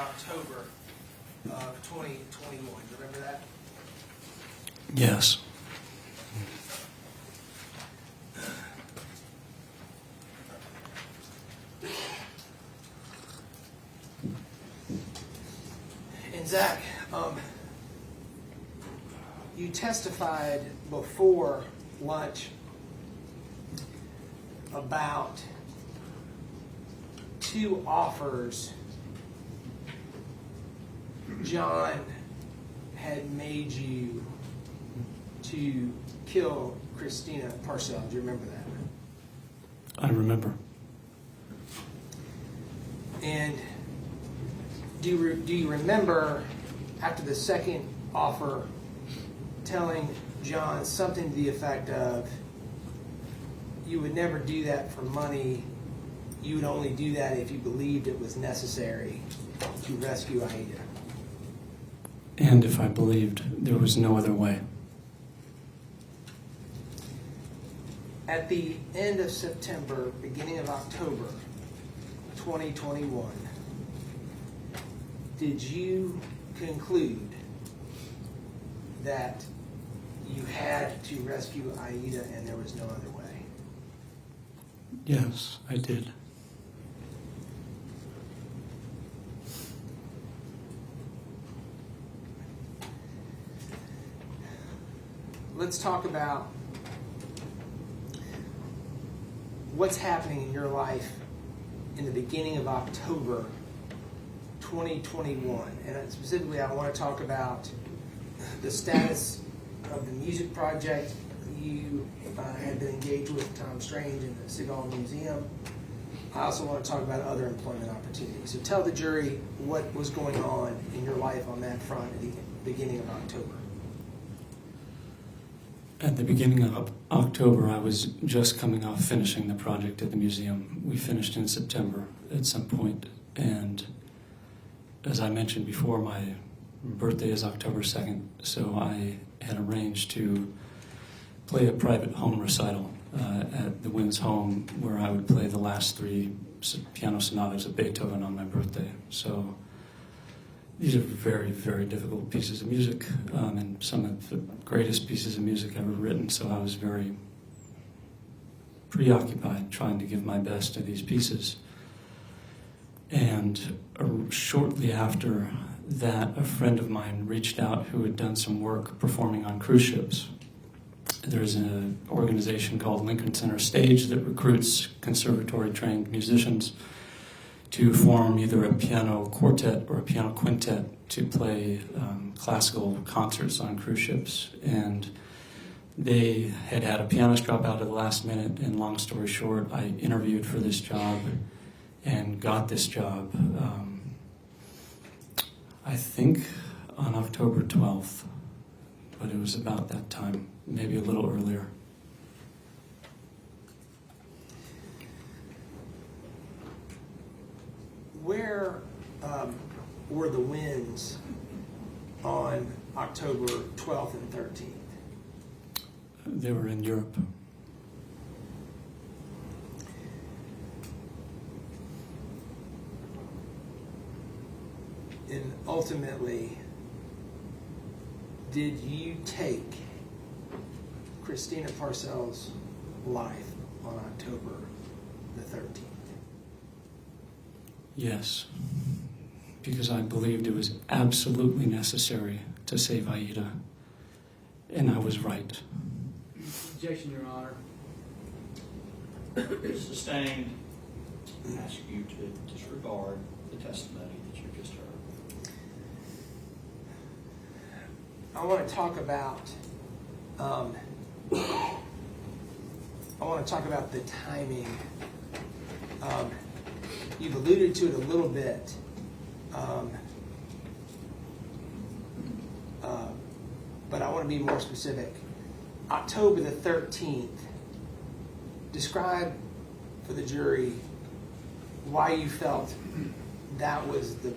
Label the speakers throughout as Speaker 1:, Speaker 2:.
Speaker 1: October of 2021. You remember that?
Speaker 2: Yes.
Speaker 1: And Zach, you testified before lunch about two offers John had made you to kill Christina Parcell. Do you remember that?
Speaker 2: I remember.
Speaker 1: And do you remember, after the second offer, telling John something to the effect of, you would never do that for money, you would only do that if you believed it was necessary to rescue Aida?
Speaker 2: And if I believed there was no other way.
Speaker 1: At the end of September, beginning of October 2021, did you conclude that you had to rescue Aida and there was no other way?
Speaker 2: Yes, I did.
Speaker 1: Let's talk about what's happening in your life in the beginning of October 2021. And specifically, I want to talk about the status of the music project you had been engaged with Tom Strange in the Seagull Museum. I also want to talk about other employment opportunities. So tell the jury what was going on in your life on that front at the beginning of October.
Speaker 2: At the beginning of October, I was just coming off finishing the project at the museum. We finished in September at some point, and as I mentioned before, my birthday is October 2nd, so I had arranged to play a private home recital at the Wynn's home, where I would play the last three piano sonatas of Beethoven on my birthday. So these are very, very difficult pieces of music, and some of the greatest pieces of music ever written, so I was very preoccupied trying to give my best to these pieces. And shortly after that, a friend of mine reached out who had done some work performing on cruise ships. There's an organization called Lincoln Center Stage that recruits conservatory-trained musicians to form either a piano quartet or a piano quintet to play classical concerts on cruise ships. And they had had a pianist drop out at the last minute, and long story short, I interviewed for this job and got this job, I think on October 12th, but it was about that time, maybe a little earlier.
Speaker 1: Where were the Wynns on October 12th and 13th?
Speaker 2: They were in Europe.
Speaker 1: And ultimately, did you take Christina Parcell's life on October the 13th?
Speaker 2: Yes, because I believed it was absolutely necessary to save Aida, and I was right.
Speaker 3: Objection, Your Honor.
Speaker 4: Sustained. I ask you to disregard the testimony that you just heard.
Speaker 1: I want to talk about the timing. You've alluded to it a little bit, but I want to be more specific. October the 13th, describe for the jury why you felt that was the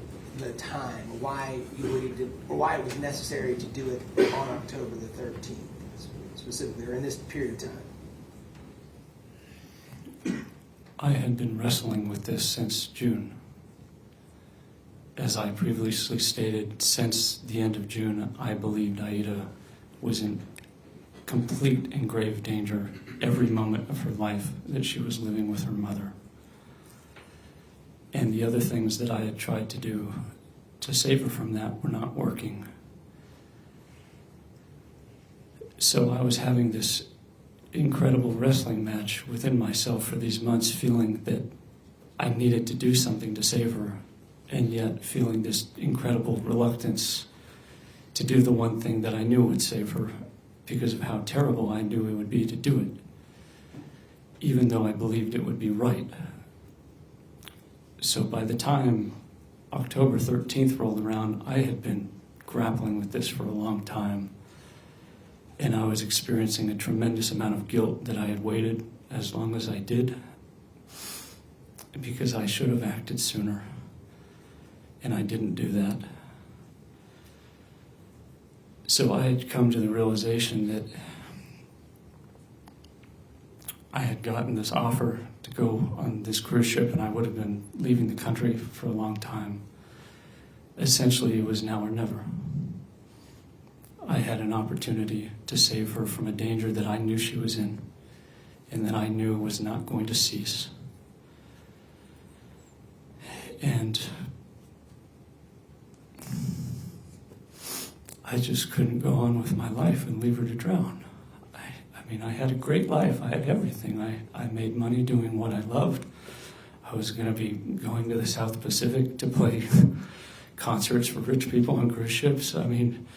Speaker 1: time, why you waited to, or why it was necessary to do it on October the 13th, specifically, or in this period of time.
Speaker 2: I had been wrestling with this since June, as I previously stated, since the end of June, I believed Aida was in complete and grave danger every moment of her life that she was living with her mother. And the other things that I had tried to do to save her from that were not working. So I was having this incredible wrestling match within myself for these months, feeling that I needed to do something to save her, and yet feeling this incredible reluctance to do the one thing that I knew would save her because of how terrible I knew it would be to do it, even though I believed it would be right. So by the time October 13th rolled around, I had been grappling with this for a long time, and I was experiencing a tremendous amount of guilt that I had waited as long as I did, because I should have acted sooner, and I didn't do that. So I had come to the realization that I had gotten this offer to go on this cruise ship, and I would have been leaving the country for a long time. Essentially, it was now or never. I had an opportunity to save her from a danger that I knew she was in, and that I knew was not going to cease. And I just couldn't go on with my life and leave her to drown. I mean, I had a great life. I had everything. I made money doing what I loved. I was going to be going to the South Pacific to play concerts for rich people on cruise ships. I mean,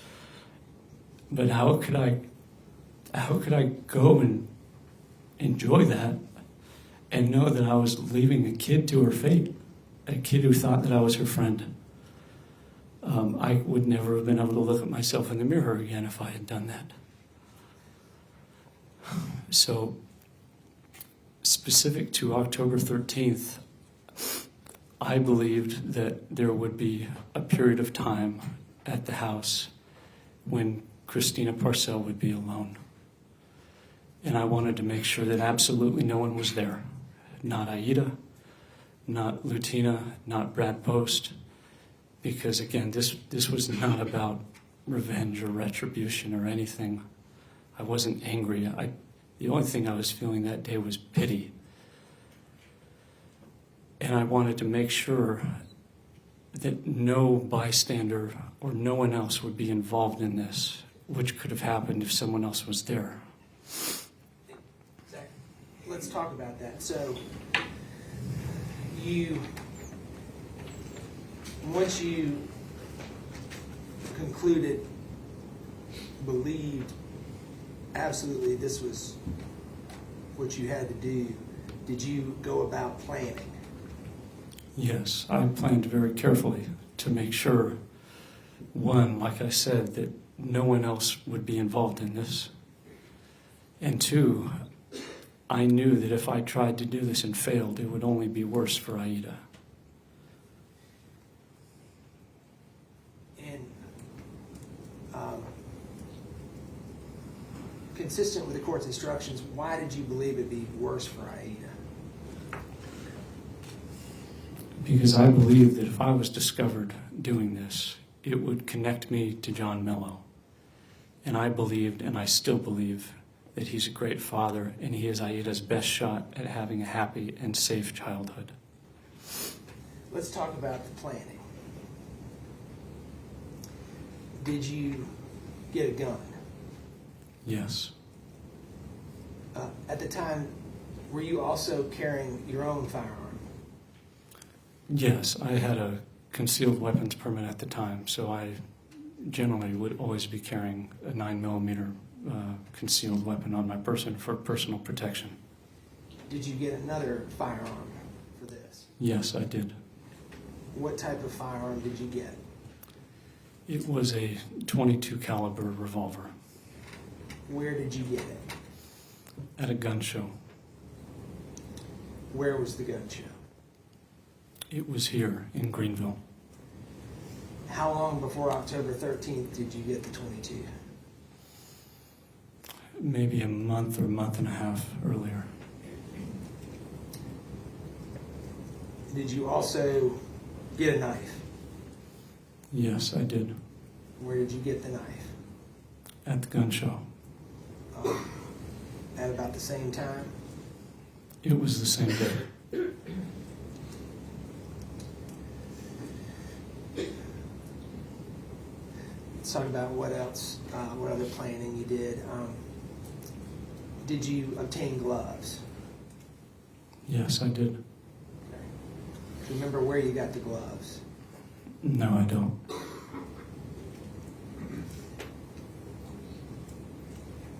Speaker 2: but how could I go and enjoy that and know that I was leaving a kid to her fate, a kid who thought that I was her friend? I would never have been able to look at myself in the mirror again if I had done that. So, specific to October 13th, I believed that there would be a period of time at the house when Christina Parcell would be alone. And I wanted to make sure that absolutely no one was there. Not Aida, not Lutina, not Brad Post. Because again, this was not about revenge or retribution or anything. I wasn't angry. The only thing I was feeling that day was pity. And I wanted to make sure that no bystander or no one else would be involved in this, which could have happened if someone else was there.
Speaker 1: Zach, let's talk about that. So, once you concluded, believed absolutely this was what you had to do, did you go about planning?
Speaker 2: Yes, I planned very carefully to make sure, one, like I said, that no one else would be involved in this. And two, I knew that if I tried to do this and failed, it would only be worse for Aida.
Speaker 1: And consistent with the court's instructions, why did you believe it'd be worse for Aida?
Speaker 2: Because I believed that if I was discovered doing this, it would connect me to John Mello. And I believed, and I still believe, that he's a great father and he is Aida's best shot at having a happy and safe childhood.
Speaker 1: Let's talk about the planning. Did you get a gun?
Speaker 2: Yes.
Speaker 1: At the time, were you also carrying your own firearm?
Speaker 2: Yes, I had a concealed weapons permit at the time, so I generally would always be carrying a 9mm concealed weapon on my person for personal protection.
Speaker 1: Did you get another firearm for this?
Speaker 2: Yes, I did.
Speaker 1: What type of firearm did you get?
Speaker 2: It was a .22 caliber revolver
Speaker 1: Where did you get it?
Speaker 2: at a gun show.
Speaker 1: Where was the gun show?
Speaker 2: It was here in Greenville.
Speaker 1: How long before October 13th did you get the .22?
Speaker 2: Maybe a month or a month and a half earlier.
Speaker 1: Did you also get a knife?
Speaker 2: Yes, I did.
Speaker 1: Where did you get the knife?
Speaker 2: At the gun show.
Speaker 1: At about the same time?
Speaker 2: It was the same day.
Speaker 1: Let's talk about what else, what other planning you did. Did you obtain gloves?
Speaker 2: Yes, I did.
Speaker 1: Okay. Do you remember where you got the gloves?
Speaker 2: No, I don't.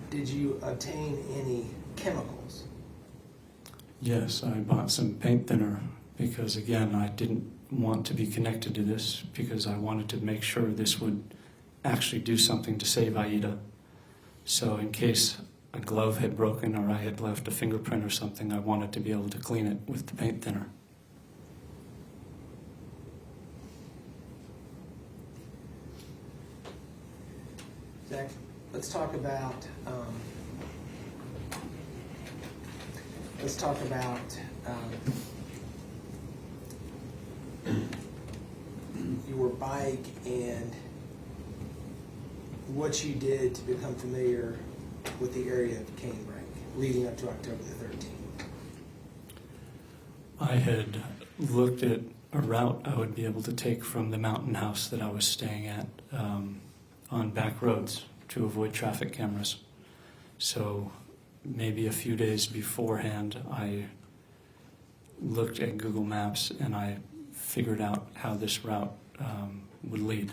Speaker 1: Did you obtain any chemicals?
Speaker 2: Yes, I bought some paint thinner because, again, I didn't want to be connected to this because I wanted to make sure this would actually do something to save Aida. So in case a glove had broken or I had left a fingerprint or something, I wanted to be able to clean it with the paint thinner.
Speaker 1: Zach, let's talk about your bike and what you did to become familiar with the area of Canebrake leading up to October the 13th.
Speaker 2: I had looked at a route I would be able to take from the mountain house that I was staying at on back roads to avoid traffic cameras. So maybe a few days beforehand, I looked at Google Maps and I figured out how this route would lead.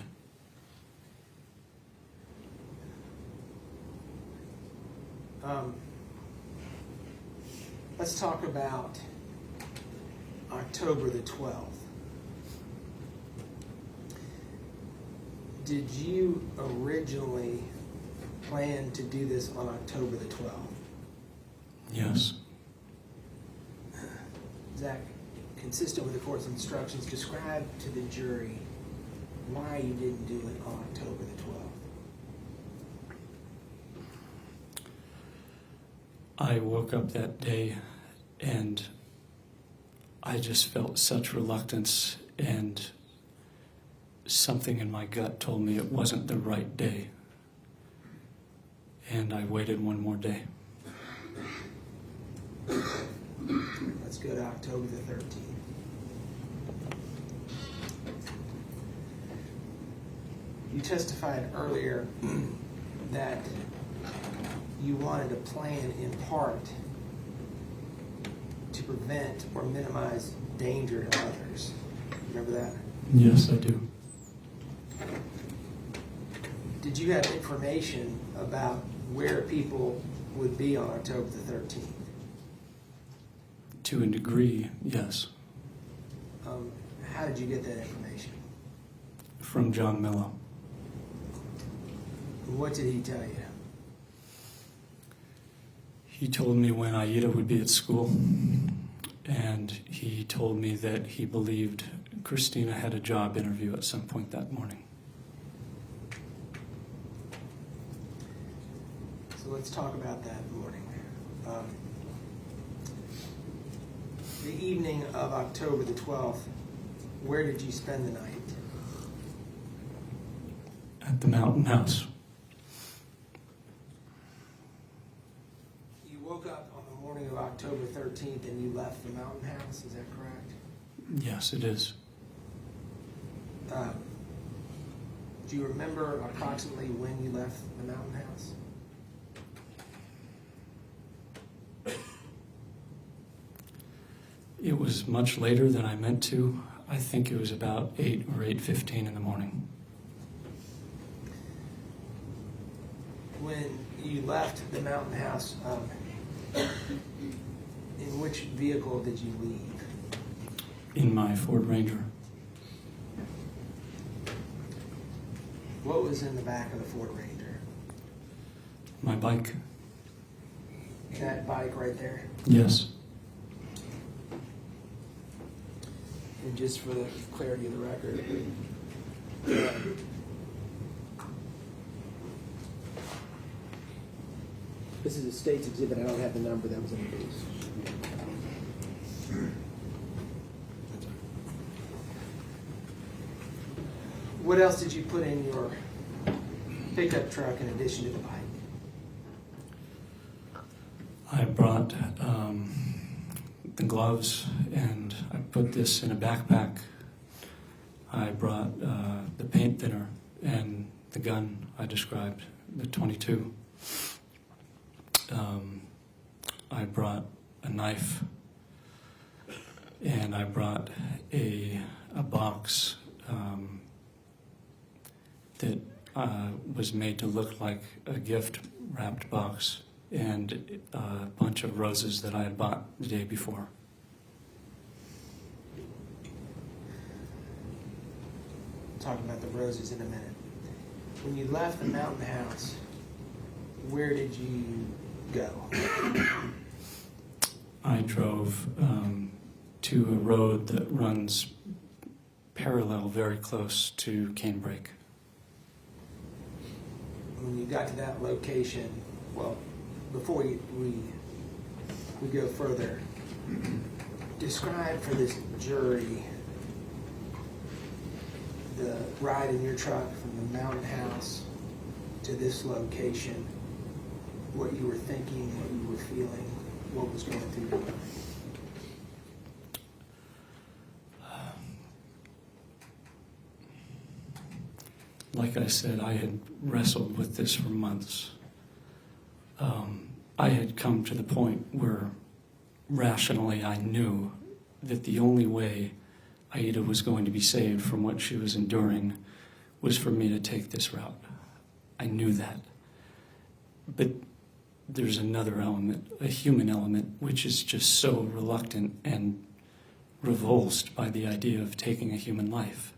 Speaker 1: Let's talk about October the 12th. Did you originally plan to do this on October the 12th?
Speaker 2: Yes.
Speaker 1: Zach, consistent with the court's instructions, describe to the jury why you didn't do it on October the 12th.
Speaker 2: I woke up that day and I just felt such reluctance, and something in my gut told me it wasn't the right day. And I waited one more day.
Speaker 1: Let's go to October the 13th. You testified earlier that you wanted a plan in part to prevent or minimize danger to others. Remember that?
Speaker 2: Yes, I do.
Speaker 1: Did you have information about where people would be on October the 13th?
Speaker 2: To a degree, yes.
Speaker 1: How did you get that information?
Speaker 2: From John Mello.
Speaker 1: What did he tell you?
Speaker 2: He told me when Aida would be at school, and he told me that he believed Christina had a job interview at some point that morning.
Speaker 1: So let's talk about that morning. The evening of October the 12th, where did you spend the night?
Speaker 2: At the mountain house.
Speaker 1: You woke up on the morning of October 13th and you left the mountain house, is that correct?
Speaker 2: Yes, it is.
Speaker 1: Do you remember approximately when you left the mountain house?
Speaker 2: It was much later than I meant to. I think it was about 8 or 8:15 in the morning.
Speaker 1: When you left the mountain house, in which vehicle did you leave?
Speaker 2: In my Ford Ranger.
Speaker 1: What was in the back of the Ford Ranger?
Speaker 2: My bike.
Speaker 1: That bike right there?
Speaker 2: Yes.
Speaker 1: And just for the clarity of the record, this is a state's exhibit. I don't have the number that was introduced. What else did you put in your pickup truck in addition to the bike?
Speaker 2: I brought the gloves, and I put this in a backpack. I brought the paint thinner and the gun I described, the .22. I brought a knife, and I brought a box that was made to look like a gift-wrapped box, and a bunch of roses that I had bought the day before.
Speaker 1: Talking about the roses in a minute. When you left the mountain house, where did you go?
Speaker 2: I drove to a road that runs parallel very close to Canebrake.
Speaker 1: When you got to that location, well, before we go further, describe for this jury the ride in your truck from the mountain house to this location, what you were thinking, what you were feeling, what was going through your mind.
Speaker 2: Like I said, I had wrestled with this for months. I had come to the point where rationally I knew that the only way Aida was going to be saved from what she was enduring was for me to take this route. I knew that. But there's another element, a human element, which is just so reluctant and revulsed by the idea of taking a human life.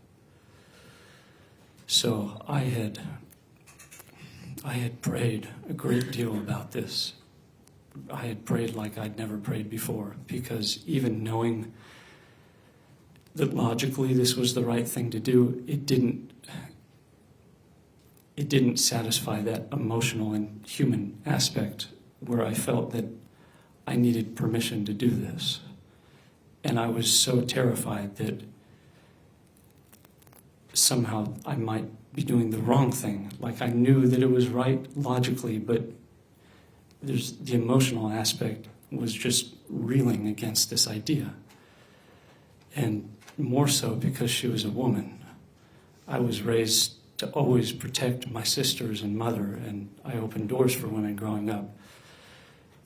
Speaker 2: So I had prayed a great deal about this. I had prayed like I'd never prayed before, because even knowing that logically this was the right thing to do, it didn't satisfy that emotional and human aspect where I felt that I needed permission to do this. And I was so terrified that somehow I might be doing the wrong thing. Like I knew that it was right logically, but there's the emotional aspect was just reeling against this idea. And more so because she was a woman. I was raised to always protect my sisters and mother, and I opened doors for women growing up.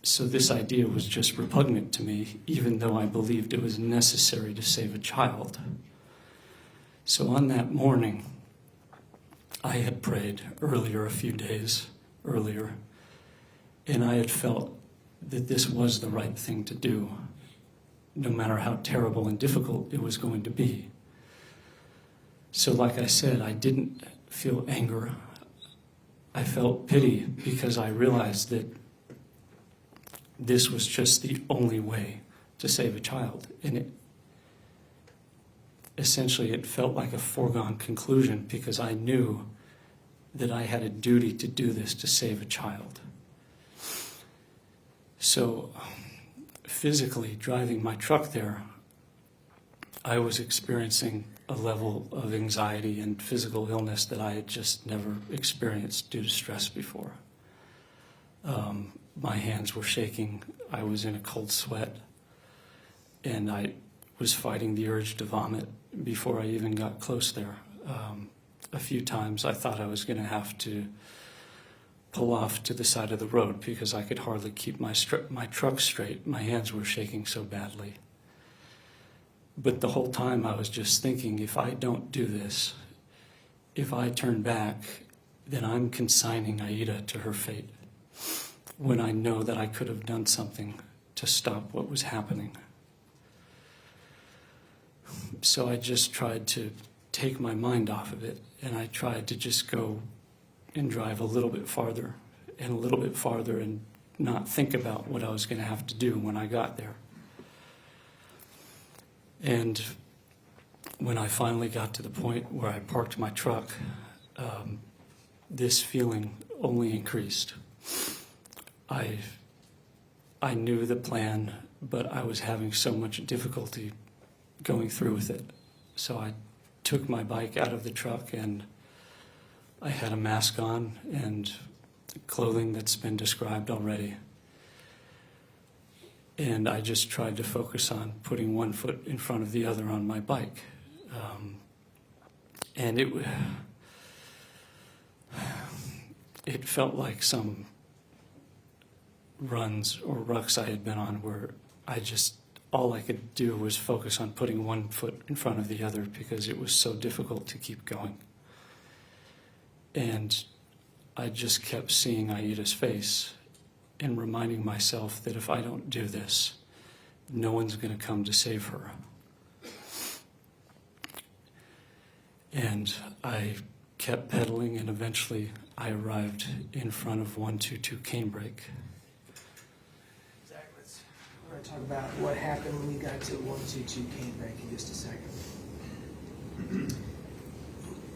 Speaker 2: So this idea was just repugnant to me, even though I believed it was necessary to save a child. So on that morning, I had prayed earlier, a few days earlier, and I had felt that this was the right thing to do, no matter how terrible and difficult it was going to be. So like I said, I didn't feel anger. I felt pity because I realized that this was just the only way to save a child. And it felt like a foregone conclusion because I knew that I had a duty to do this to save a child. So physically driving my truck there, I was experiencing a level of anxiety and physical illness that I had just never experienced due to stress before. My hands were shaking, I was in a cold sweat, and I was fighting the urge to vomit before I even got close there. A few times I thought I was going to have to pull off to the side of the road because I could hardly keep my truck straight. My hands were shaking so badly. But the whole time I was just thinking, if I don't do this, if I turn back, then I'm consigning Aida to her fate, when I know that I could have done something to stop what was happening. So I just tried to take my mind off of it, and I tried to just go and drive a little bit farther and a little bit farther and not think about what I was going to have to do when I got there. And when I finally got to the point where I parked my truck, this feeling only increased. I knew the plan, but I was having so much difficulty going through with it. So took my bike out of the truck, and I had a mask on and clothing that's been described already. And I just tried to focus on putting one foot in front of the other on my bike. And it felt like some runs or rucks I had been on where all I could do was focus on putting one foot in front of the other because it was so difficult to keep going. And I just kept seeing Aida's face and reminding myself that if I don't do this, no one's going to come to save her. And I kept pedaling, and eventually I arrived in front of 122 Canebrake.
Speaker 1: Zach, we're going to talk about what happened when you got to 122 Canebrake in just a second.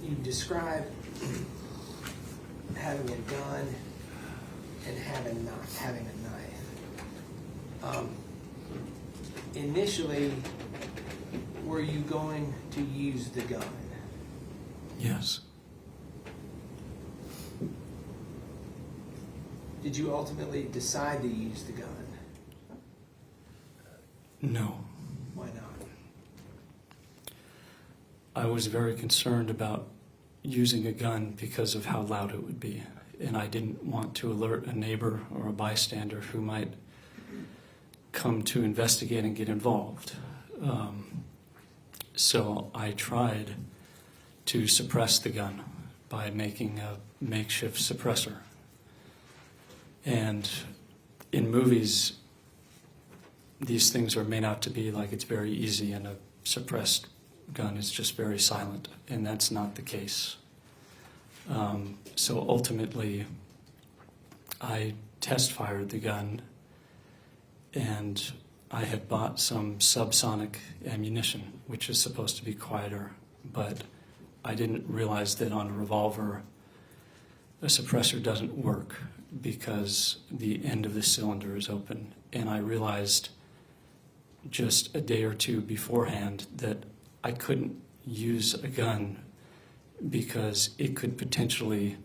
Speaker 1: You described having a gun and having a knife. Initially, were you going to use the gun?
Speaker 2: Yes.
Speaker 1: Did you ultimately decide to use the gun?
Speaker 2: No.
Speaker 1: Why not?
Speaker 2: I was very concerned about using a gun because of how loud it would be, and I didn't want to alert a neighbor or a bystander who might come to investigate and get involved. So I tried to suppress the gun by making a makeshift suppressor. And in movies, these things are made out to be like it's very easy, and a suppressed gun is just very silent, and that's not the case. So ultimately, I test fired the gun, and I had bought some subsonic ammunition, which is supposed to be quieter, but I didn't realize that on a revolver, a suppressor doesn't work because the end of the cylinder is open. And I realized just a day or two beforehand that I couldn't use a gun because it could potentially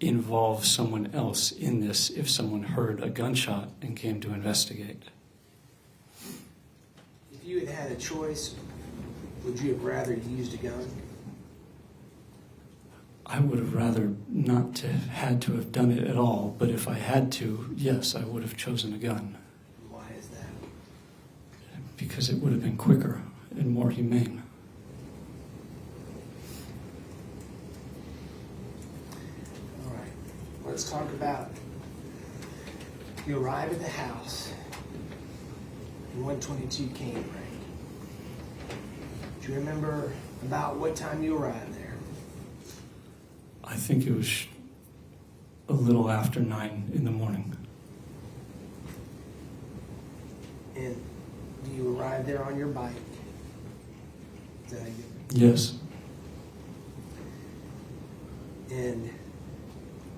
Speaker 2: involve someone else in this if someone heard a gunshot and came to investigate.
Speaker 1: If you had had a choice, would you have rather used a gun?
Speaker 2: I would have rather not had to have done it at all, but if I had to, yes, I would have chosen a gun.
Speaker 1: Why is that?
Speaker 2: Because it would have been quicker and more humane.
Speaker 1: All right, let's talk about, you arrive at the house in 122 Canebrake. Do you remember about what time you arrived there?
Speaker 2: I think it was a little after 9 in the morning.
Speaker 1: And do you arrive there on your bike? Is that how you
Speaker 2: Yes.
Speaker 1: And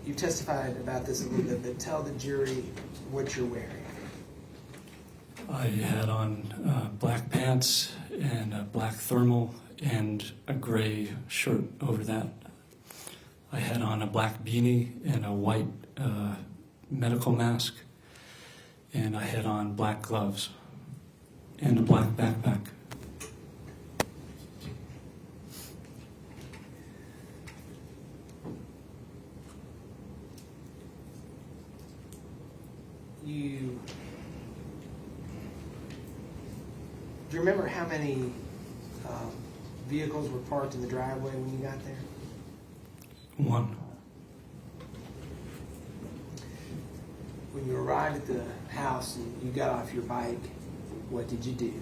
Speaker 1: you testified about this a little bit, but tell the jury what you're wearing.
Speaker 2: I had on black pants and a black thermal and a gray shirt over that. I had on a black beanie and a white medical mask, and I had on black gloves and a black backpack.
Speaker 1: Do you remember how many vehicles were parked in the driveway when you got there?
Speaker 2: One.
Speaker 1: When you arrived at the house and you got off your bike, what did you do?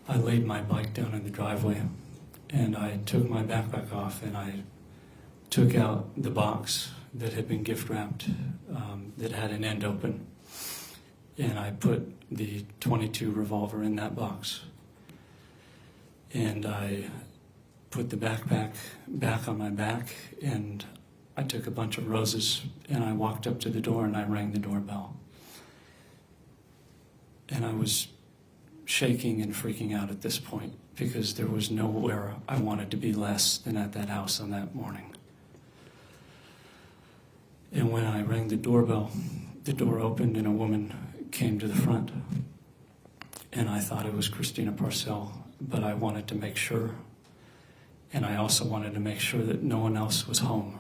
Speaker 2: I laid my bike down in the driveway, and I took my backpack off, and I took out the box that had been gift wrapped that had an end open, and I put the .22 revolver in that box. And I put the backpack back on my back, and I took a bunch of roses, and I walked up to the door and I rang the doorbell. And I was shaking and freaking out at this point because there was nowhere I wanted to be less than at that house on that morning. And when I rang the doorbell, the door opened and a woman came to the front. And I thought it was Christina Parcell, but I wanted to make sure. And I also wanted to make sure that no one else was home.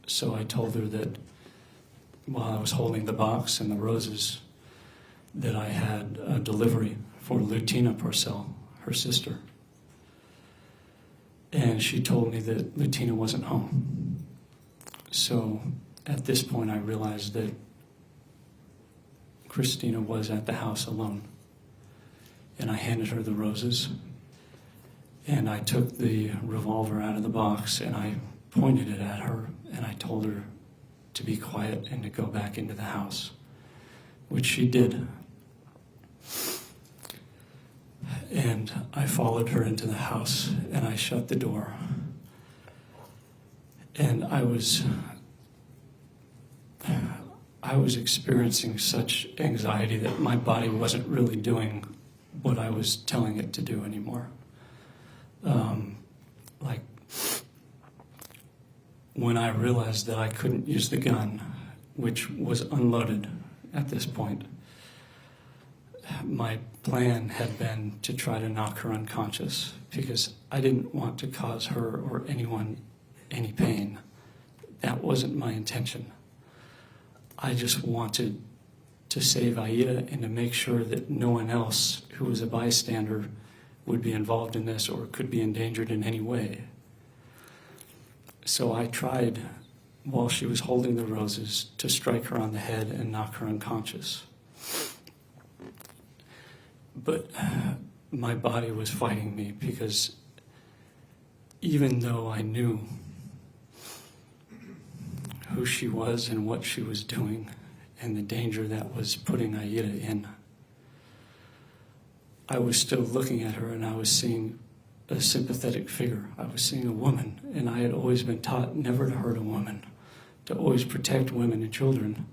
Speaker 2: So I told her that while I was holding the box and the roses, that I had a delivery for Lutina Parcell, her sister. And she told me that Lutina wasn't home. So at this point I realized that Christina was at the house alone. And I handed her the roses. And I took the revolver out of the box and I pointed it at her and I told her to be quiet and to go back into the house, which she did. And I followed her into the house and I shut the door. And I was experiencing such anxiety that my body wasn't really doing what I was telling it to do anymore. Like when I realized that I couldn't use the gun, which was unloaded at this point, my plan had been to try to knock her unconscious because I didn't want to cause her or anyone any pain. That wasn't my intention. I just wanted to save Aida and to make sure that no one else who was a bystander would be involved in this or could be endangered in any way. So I tried, while she was holding the roses, to strike her on the head and knock her unconscious. But my body was fighting me because even though I knew who she was and what she was doing and the danger that was putting Aida in, I was still looking at her and I was seeing a sympathetic figure. I was seeing a woman, and I had always been taught never to hurt a woman, to always protect women and children.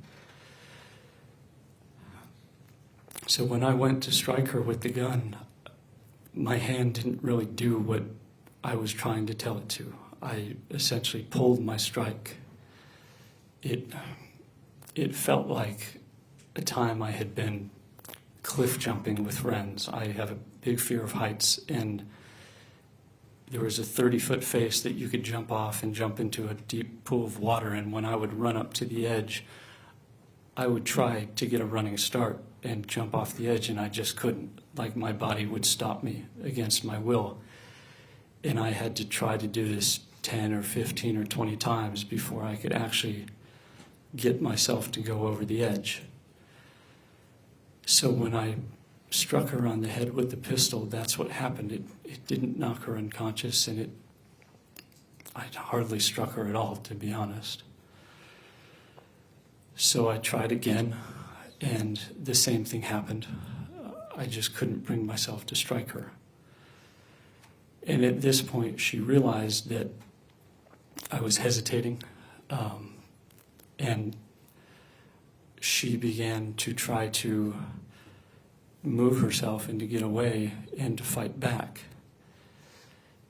Speaker 2: So when I went to strike her with the gun, my hand didn't really do what I was trying to tell it to. I essentially pulled my strike. It felt like a time I had been cliff jumping with friends. I have a big fear of heights, and there was a 30-foot face that you could jump off and jump into a deep pool of water, and when I would run up to the edge, I would try to get a running start and jump off the edge, and I just couldn't. Like my body would stop me against my will. And I had to try to do this 10 or 15 or 20 times before I could actually get myself to go over the edge. So when I struck her on the head with the pistol, that's what happened. It didn't knock her unconscious, and I hardly struck her at all, to be honest. So I tried again, and the same thing happened. I just couldn't bring myself to strike her. And at this point, she realized that I was hesitating, and she began to try to move herself and to get away and to fight back.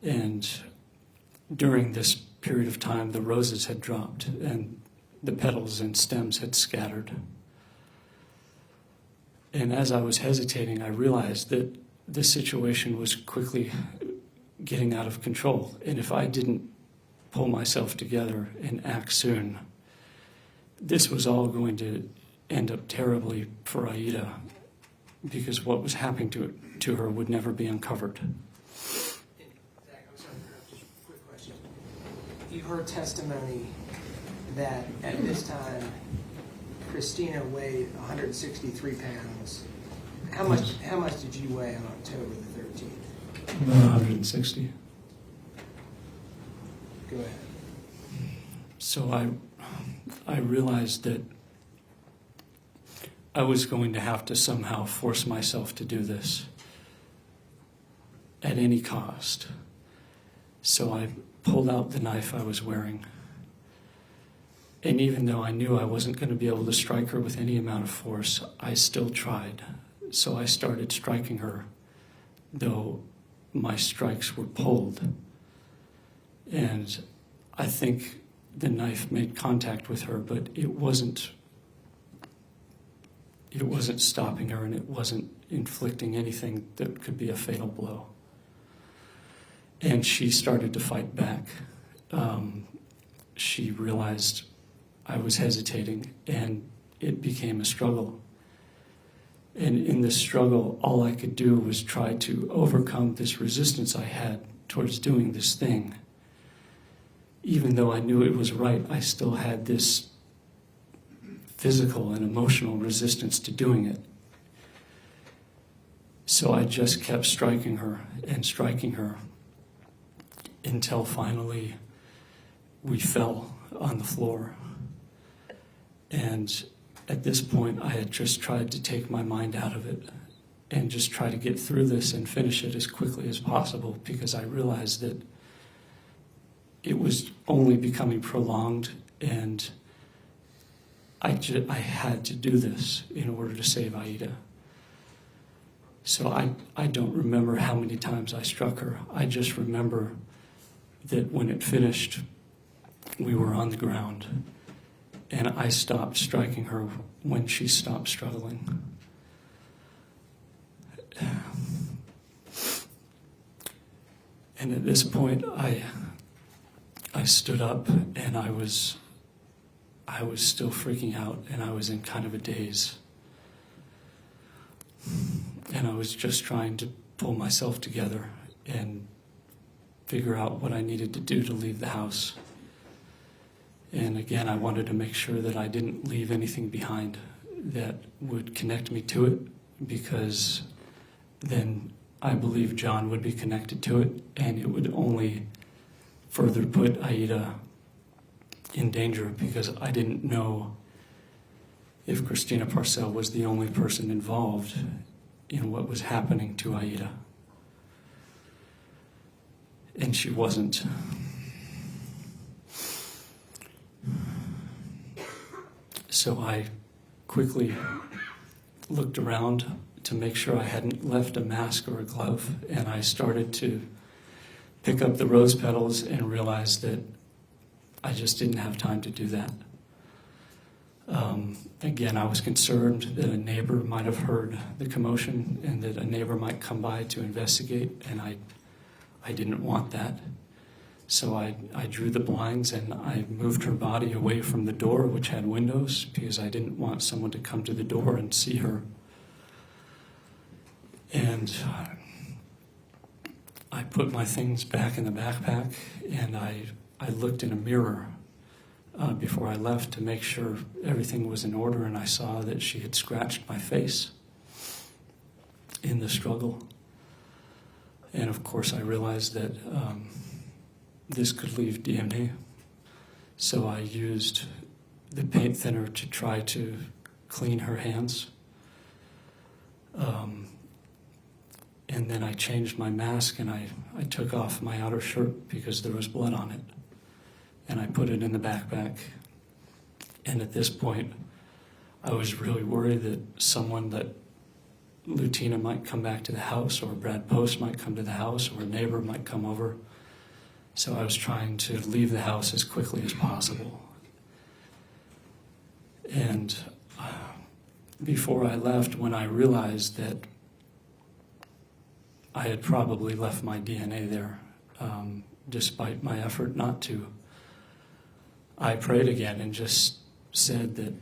Speaker 2: And during this period of time, the roses had dropped and the petals and stems had scattered. And as I was hesitating, I realized that the situation was quickly getting out of control. And if I didn't pull myself together and act soon, this was all going to end up terribly for Aida, because what was happening to her would never be uncovered.
Speaker 1: Zach, I'm sorry to interrupt, just a quick question. You heard testimony that at this time, Christina weighed 163 pounds. How much did you weigh on October the 13th?
Speaker 2: About 160.
Speaker 1: Go ahead.
Speaker 2: So I realized that I was going to have to somehow force myself to do this at any cost. So I pulled out the knife I was wearing. And even though I knew I wasn't going to be able to strike her with any amount of force, I still tried. so I started striking her, though my strikes were pulled. And I think the knife made contact with her, but it wasn't stopping her, and it wasn't inflicting anything that could be a fatal blow. And she started to fight back. She realized I was hesitating, and it became a struggle. And in this struggle, all I could do was try to overcome this resistance I had towards doing this thing. Even though I knew it was right, I still had this physical and emotional resistance to doing it. So I just kept striking her until finally we fell on the floor. And at this point, I had just tried to take my mind out of it and just try to get through this and finish it as quickly as possible, because I realized that it was only becoming prolonged, and I had to do this in order to save Aida. So I don't remember how many times I struck her. I just remember that when it finished, we were on the ground, and I stopped striking her when she stopped struggling. And at this point, I stood up, and I was still freaking out, and I was in kind of a daze. And I was just trying to pull myself together and figure out what I needed to do to leave the house. And again, I wanted to make sure that I didn't leave anything behind that would connect me to it, because then I believe John would be connected to it, and it would only further put Aida in danger, because I didn't know if Christina Parcell was the only person involved in what was happening to Aida. And she wasn't. So I quickly looked around to make sure I hadn't left a mask or a glove, and I started to pick up the rose petals and realized that I just didn't have time to do that. Again, I was concerned that a neighbor might have heard the commotion and that a neighbor might come by to investigate, and I didn't want that. So I drew the blinds and I moved her body away from the door, which had windows, because I didn't want someone to come to the door and see her. And I put my things back in the backpack, and I looked in a mirror before I left to make sure everything was in order, and I saw that she had scratched my face in the struggle. And of course I realized that this could leave DNA. So I used the paint thinner to try to clean her hands. And then I changed my mask, and I took off my outer shirt because there was blood on it. And I put it in the backpack. And at this point, I was really worried that someone, that Lutina might come back to the house, or Brad Post might come to the house, or a neighbor might come over. So I was trying to leave the house as quickly as possible. And before I left, when I realized that I had probably left my DNA there, despite my effort not to, I prayed again and just said that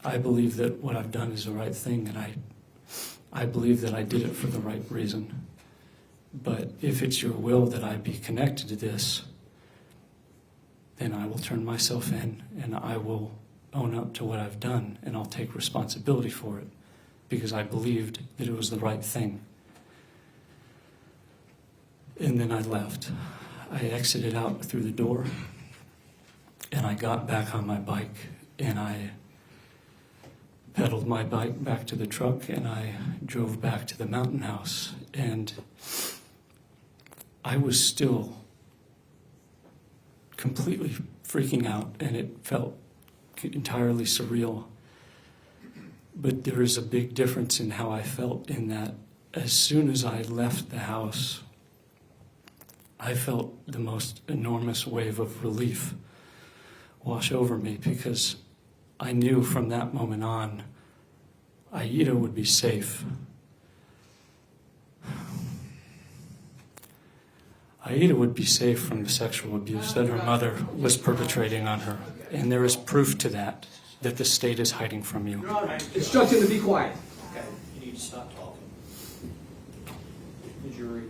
Speaker 2: I believe that what I've done is the right thing, and I believe that I did it for the right reason. But if it's your will that I be connected to this, then I will turn myself in, and I will own up to what I've done, and I'll take responsibility for it, because I believed that it was the right thing. And then I left. I exited out through the door, and I got back on my bike, and I pedaled my bike back to the truck, and I drove back to the mountain house. And I was still completely freaking out, and it felt entirely surreal. But there is a big difference in how I felt in that as soon as I left the house, I felt the most enormous wave of relief wash over me because I knew from that moment on Aida would be safe. Aida would be safe from the sexual abuse that her mother was perpetrating on her. And there is proof to that the state is hiding from you.
Speaker 3: Your Honor, instruction to be quiet.
Speaker 4: Okay, you need to stop talking. The jury.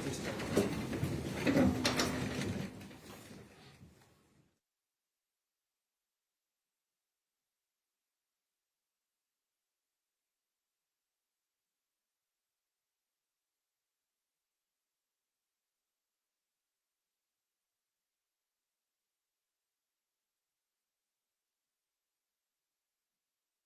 Speaker 4: Please stop.